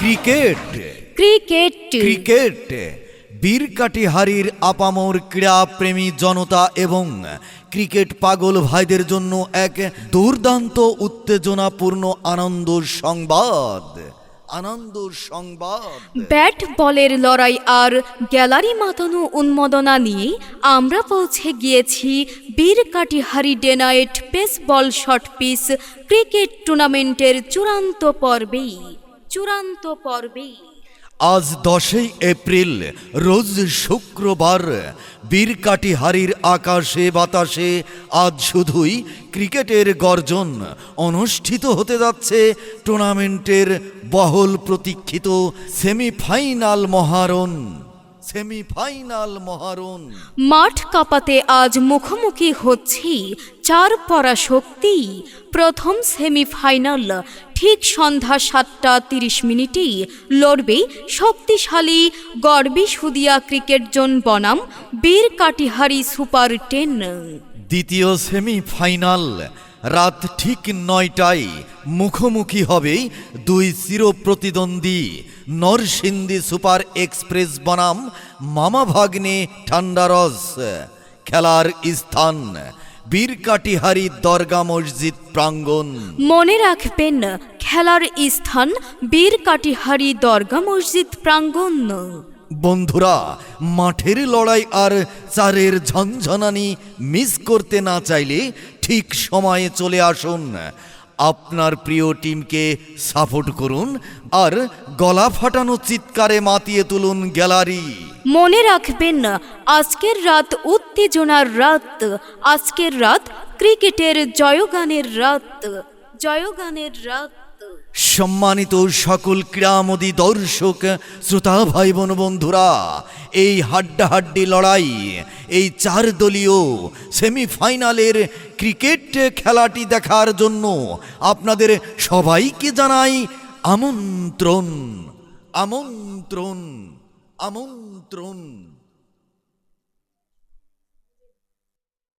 Cricket cricket cricket বীরকাটিহারির আপামর ক্রীড়াপ্রেমী জনতা এবং cricket পাগল ভাইদের জন্য এক দুর্দান্ত উত্তেজনাপূর্ণ আনন্দ সংবাদ। ব্যাট বলের লড়াই আর গ্যালারি মাতানো উন্মাদনা নিয়ে আমরা পৌঁছে গিয়েছি Birkatihari day night pace ball short pitch cricket টুর্নামেন্টের চূড়ান্ত পর্বে। আজ 10ই এপ্রিল রোজ শুক্রবার বীরকাটিহারির আকাশে বাতাসে আজ শুধুই ক্রিকেটের গর্জন। অনুষ্ঠিত হতে যাচ্ছে টুর্নামেন্টের বহুল প্রতীক্ষিত সেমিফাইনাল মহারণ। মাঠ কাঁপাতে আজ মুখোমুখি হচ্ছি চার পরাশক্তি। প্রথম সেমিফাইনাল ঠিক সন্ধ্যা 7:30 লড়বে শক্তিশালী গড়বি সুদিয়া ক্রিকেট জোন বনাম বীরকাটিহারি সুপার 10। দ্বিতীয় সেমিফাইনাল রাত ঠিক 9টায় মুখোমুখি হবে দুই চিরপ্রতিদ্বন্দ্বী নরসিংদী সুপার এক্সপ্রেস বনাম মামা ভাগ্নে ঠান্ডারস। খেলার স্থান বীরকাটিহারি দরগা মসজিদ প্রাঙ্গণ। মনে রাখবেন, খেলার স্থান বীরকাটিহারি দরগা মসজিদ প্রাঙ্গণ। বন্ধুরা, মাঠের লড়াই আর চারের ঝনঝনানি মিস করতে না চাইলে ঠিক সময়ে চলে আসুন। আপনার প্রিয় টিমকে সাপোর্ট করুন আর গলা ফাটানো চিৎকারে মাতিয়ে তুলুন গ্যালারি। মনে রাখবেন, আজকের রাত উত্তেজনার রাত, আজকের রাত ক্রিকেটের জয়গানের রাত। সম্মানিত সকল ক্রীড়ামোদী দর্শক, শ্রোতা ভাই বোন বন্ধুরা, এই হাড্ডাহাড্ডি লড়াই, এই 4 দলীয় সেমিফাইনালের ক্রিকেট খেলাটি দেখার জন্য আপনাদের সবাইকে জানাই আমন্ত্রণ।